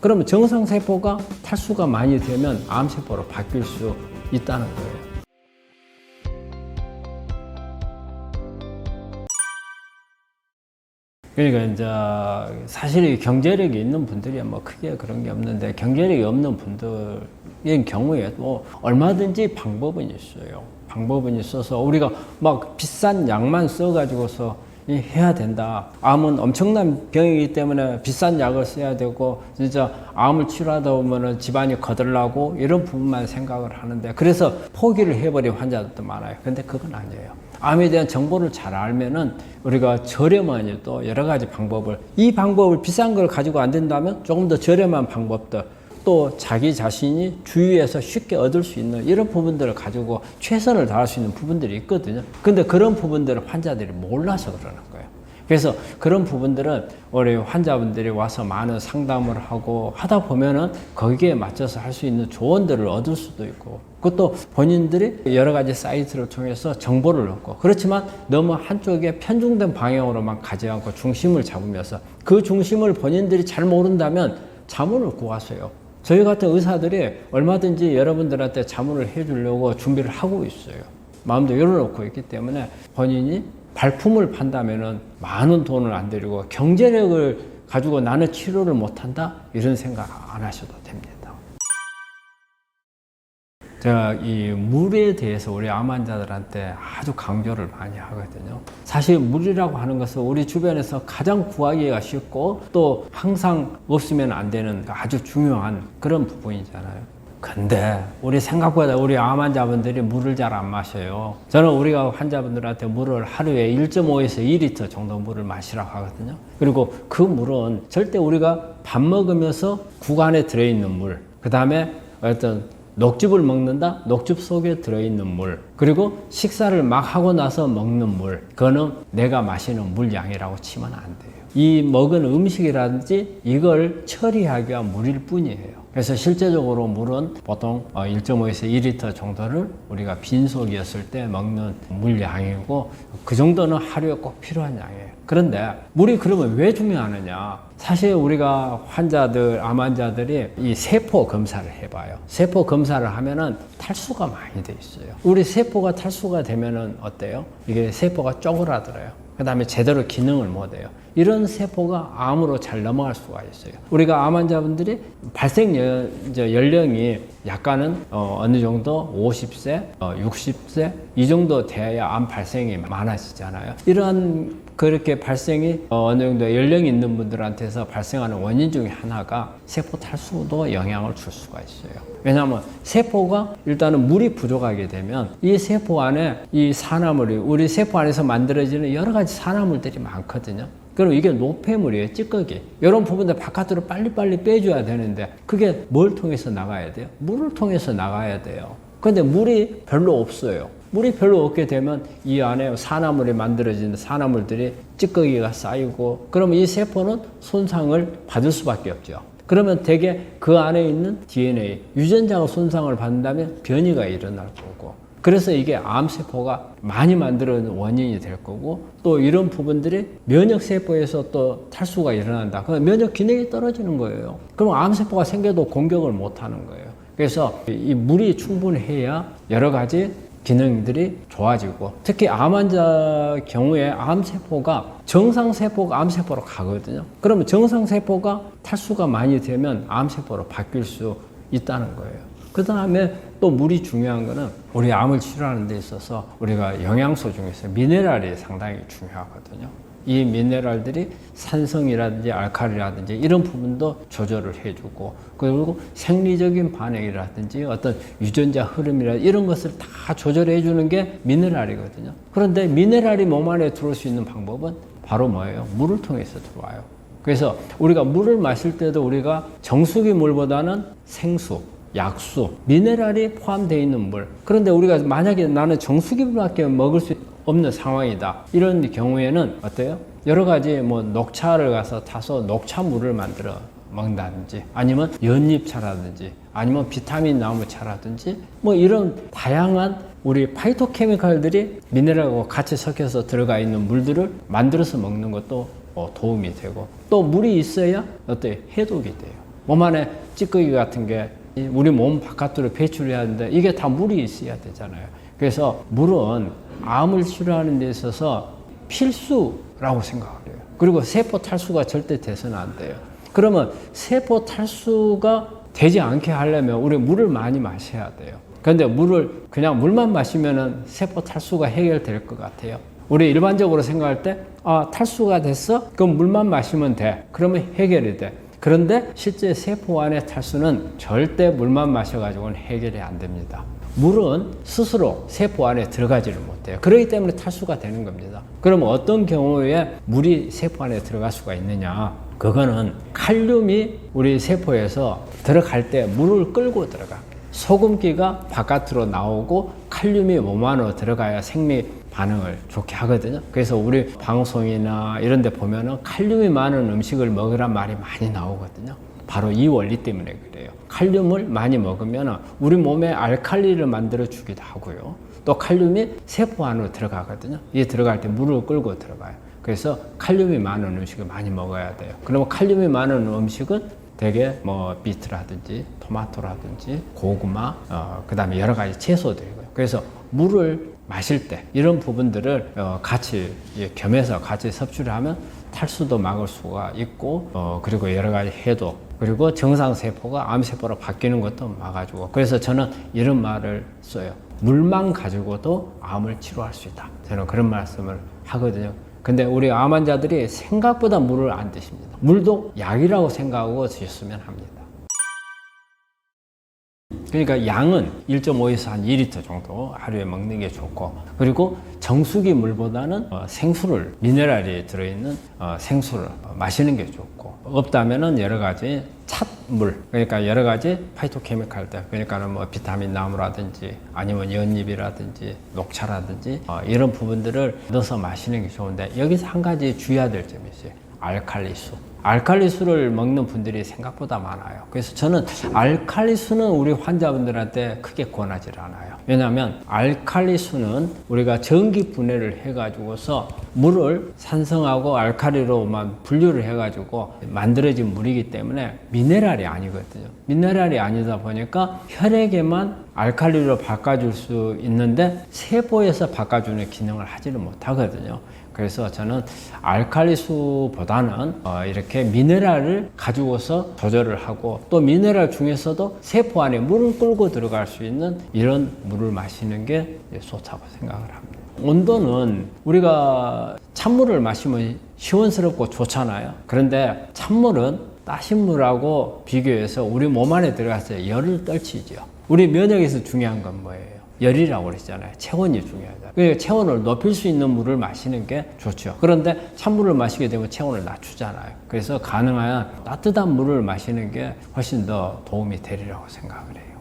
그러면 정상세포가 탈수가 많이 되면 암세포로 바뀔 수 있다는 거예요. 그러니까 이제 사실 경제력이 있는 분들이 뭐 크게 그런 게 없는데, 경제력이 없는 분들인 경우에 또 얼마든지 방법은 있어요. 방법은 있어서 우리가 막 비싼 약만 써가지고서 해야 된다. 암은 엄청난 병이기 때문에 비싼 약을 써야 되고, 진짜 암을 치료하다 보면은 집안이 거들나고 이런 부분만 생각을 하는데, 그래서 포기를 해버린 환자들도 많아요. 근데 그건 아니에요. 암에 대한 정보를 잘 알면은 우리가 저렴하니 또 여러 가지 방법을, 이 방법을 비싼 걸 가지고 안 된다면 조금 더 저렴한 방법들, 또 자기 자신이 주위에서 쉽게 얻을 수 있는 이런 부분들을 가지고 최선을 다할 수 있는 부분들이 있거든요. 근데 그런 부분들을 환자들이 몰라서 그러는 거예요. 그래서 그런 부분들은 우리 환자분들이 와서 많은 상담을 하고 하다 보면은 거기에 맞춰서 할 수 있는 조언들을 얻을 수도 있고, 그것도 본인들이 여러 가지 사이트를 통해서 정보를 얻고, 그렇지만 너무 한쪽에 편중된 방향으로만 가지 않고 중심을 잡으면서, 그 중심을 본인들이 잘 모른다면 자문을 구하세요. 저희 같은 의사들이 얼마든지 여러분들한테 자문을 해주려고 준비를 하고 있어요. 마음도 열어놓고 있기 때문에 본인이 발품을 판다면은 많은 돈을 안 들이고 경제력을 가지고 나는 치료를 못한다? 이런 생각 안 하셔도 됩니다. 제가 이 물에 대해서 우리 암 환자들한테 아주 강조를 많이 하거든요. 사실 물이라고 하는 것은 우리 주변에서 가장 구하기가 쉽고 또 항상 없으면 안 되는 아주 중요한 그런 부분이잖아요. 근데 우리 생각보다 우리 암 환자분들이 물을 잘 안 마셔요. 저는 우리가 환자분들한테 물을 하루에 1.5에서 2리터 정도 물을 마시라고 하거든요. 그리고 그 물은 절대 우리가 밥 먹으면서 국 안에 들어있는 물, 그 다음에 어떤 녹즙을 먹는다? 녹즙 속에 들어있는 물, 그리고 식사를 막 하고 나서 먹는 물, 그거는 내가 마시는 물량이라고 치면 안 돼요. 이 먹은 음식이라든지 이걸 처리하기 위한 물일 뿐이에요. 그래서 실제적으로 물은 보통 1.5에서 2리터 정도를 우리가 빈속이었을 때 먹는 물량이고, 그 정도는 하루에 꼭 필요한 양이에요. 그런데 물이 그러면 왜 중요하느냐? 사실 우리가 환자들, 암 환자들이 이 세포 검사를 해봐요. 세포 검사를 하면은 탈수가 많이 돼 있어요. 우리 세포가 탈수가 되면은 어때요? 이게 세포가 쪼그라들어요. 그 다음에 제대로 기능을 못해요. 이런 세포가 암으로 잘 넘어갈 수가 있어요. 우리가 암 환자분들이 발생 연령이 약간은 어느 정도 50세, 60세 이 정도 돼야 암 발생이 많아지잖아요. 이러한 그렇게 발생이 어느 정도 연령이 있는 분들한테서 발생하는 원인 중에 하나가 세포 탈수도 영향을 줄 수가 있어요. 왜냐하면 세포가 일단은 물이 부족하게 되면 이 세포 안에 이 산화물이, 우리 세포 안에서 만들어지는 여러 가지 산화물들이 많거든요. 그럼 이게 노폐물이에요, 찌꺼기. 이런 부분들 바깥으로 빨리빨리 빼줘야 되는데 그게 뭘 통해서 나가야 돼요? 물을 통해서 나가야 돼요. 그런데 물이 별로 없어요. 물이 별로 없게 되면 이 안에 산화물이 만들어지는 산화물들이 찌꺼기가 쌓이고, 그러면 이 세포는 손상을 받을 수밖에 없죠. 그러면 대개 그 안에 있는 DNA, 유전자가 손상을 받는다면 변이가 일어날 거고, 그래서 이게 암세포가 많이 만들어지는 원인이 될 거고, 또 이런 부분들이 면역세포에서 또 탈수가 일어난다. 그럼 면역 기능이 떨어지는 거예요. 그럼 암세포가 생겨도 공격을 못 하는 거예요. 그래서 이 물이 충분해야 여러 가지 기능들이 좋아지고, 특히 암 환자 경우에 암세포가 정상세포가 암세포로 가거든요. 그러면 정상세포가 탈수가 많이 되면 암세포로 바뀔 수 있다는 거예요. 그 다음에 또 물이 중요한 거는 우리 암을 치료하는 데 있어서 우리가 영양소 중에서 미네랄이 상당히 중요하거든요. 이 미네랄들이 산성이라든지 알칼리라든지 이런 부분도 조절을 해주고, 그리고 생리적인 반응이라든지 어떤 유전자 흐름이라든지 이런 것을 다 조절해 주는 게 미네랄이거든요. 그런데 미네랄이 몸 안에 들어올 수 있는 방법은 바로 뭐예요? 물을 통해서 들어와요. 그래서 우리가 물을 마실 때도 우리가 정수기 물보다는 생수, 약수, 미네랄이 포함되어 있는 물. 그런데 우리가 만약에 나는 정수기밖에 먹을 수 없는 상황이다, 이런 경우에는 어때요? 여러 가지 뭐 녹차를 가서 타서 녹차물을 만들어 먹는다든지, 아니면 연잎차라든지, 아니면 비타민 나무차라든지, 뭐 이런 다양한 우리 파이토케미칼들이 미네랄하고 같이 섞여서 들어가 있는 물들을 만들어서 먹는 것도 도움이 되고, 또 물이 있어야 어때? 해독이 돼요. 몸 안에 찌꺼기 같은 게 우리 몸 바깥으로 배출해야 하는데 이게 다 물이 있어야 되잖아요. 그래서 물은 암을 치료하는 데 있어서 필수라고 생각을 해요. 그리고 세포 탈수가 절대 돼서는 안 돼요. 그러면 세포 탈수가 되지 않게 하려면 우리 물을 많이 마셔야 돼요. 그런데 그냥 물만 마시면은 세포 탈수가 해결될 것 같아요. 우리 일반적으로 생각할 때, 탈수가 됐어? 그럼 물만 마시면 돼. 그러면 해결이 돼. 그런데 실제 세포 안의 탈수는 절대 물만 마셔가지고는 해결이 안 됩니다. 물은 스스로 세포 안에 들어가지를 못해요. 그렇기 때문에 탈수가 되는 겁니다. 그럼 어떤 경우에 물이 세포 안에 들어갈 수가 있느냐? 그거는 칼륨이 우리 세포에서 들어갈 때 물을 끌고 들어가. 소금기가 바깥으로 나오고 칼륨이 몸 안으로 들어가야 생리 반응을 좋게 하거든요. 그래서 우리 방송이나 이런 데 보면은 칼륨이 많은 음식을 먹으란 말이 많이 나오거든요. 바로 이 원리 때문에 그래요. 칼륨을 많이 먹으면 우리 몸에 알칼리를 만들어 주기도 하고요. 또 칼륨이 세포 안으로 들어가거든요. 이게 들어갈 때 물을 끌고 들어가요. 그래서 칼륨이 많은 음식을 많이 먹어야 돼요. 그러면 칼륨이 많은 음식은 되게 비트라든지 토마토라든지 고구마, 그 다음에 여러 가지 채소들이고요. 그래서 물을 마실 때 이런 부분들을 같이 겸해서 같이 섭취를 하면 탈수도 막을 수가 있고 그리고 여러 가지 해독 그리고 정상세포가 암세포로 바뀌는 것도 막아주고 그래서 저는 이런 말을 써요. 물만 가지고도 암을 치료할 수 있다. 저는 그런 말씀을 하거든요. 근데 우리 암 환자들이 생각보다 물을 안 드십니다. 물도 약이라고 생각하고 드셨으면 합니다. 그러니까 양은 1.5에서 한 2리터 정도 하루에 먹는 게 좋고 그리고 정수기 물보다는 생수를 미네랄이 들어있는 생수를 마시는 게 좋고 없다면은 여러 가지 찻물 그러니까 여러 가지 파이토케미칼들 그러니까는 비타민 나무라든지 아니면 연잎이라든지 녹차라든지 이런 부분들을 넣어서 마시는 게 좋은데 여기서 한 가지 주의해야 될 점이 있어요. 알칼리수. 알칼리수를 먹는 분들이 생각보다 많아요. 그래서 저는 알칼리수는 우리 환자분들한테 크게 권하지 않아요. 왜냐하면 알칼리수는 우리가 전기 분해를 해가지고서 물을 산성하고 알칼리로만 분류를 해가지고 만들어진 물이기 때문에 미네랄이 아니거든요. 미네랄이 아니다 보니까 혈액에만 알칼리로 바꿔줄 수 있는데 세포에서 바꿔주는 기능을 하지를 못하거든요. 그래서 저는 알칼리수보다는 이렇게 미네랄을 가지고서 조절을 하고 또 미네랄 중에서도 세포 안에 물을 끌고 들어갈 수 있는 이런 물을 마시는 게 좋다고 생각을 합니다. 온도는 우리가 찬물을 마시면 시원스럽고 좋잖아요. 그런데 찬물은 따신 물하고 비교해서 우리 몸 안에 들어가서 열을 떨치죠. 우리 면역에서 중요한 건 뭐예요? 열이라고 그랬잖아요. 체온이 중요하다. 그러니까 체온을 높일 수 있는 물을 마시는 게 좋죠. 그런데 찬물을 마시게 되면 체온을 낮추잖아요. 그래서 가능한 따뜻한 물을 마시는 게 훨씬 더 도움이 되리라고 생각을 해요.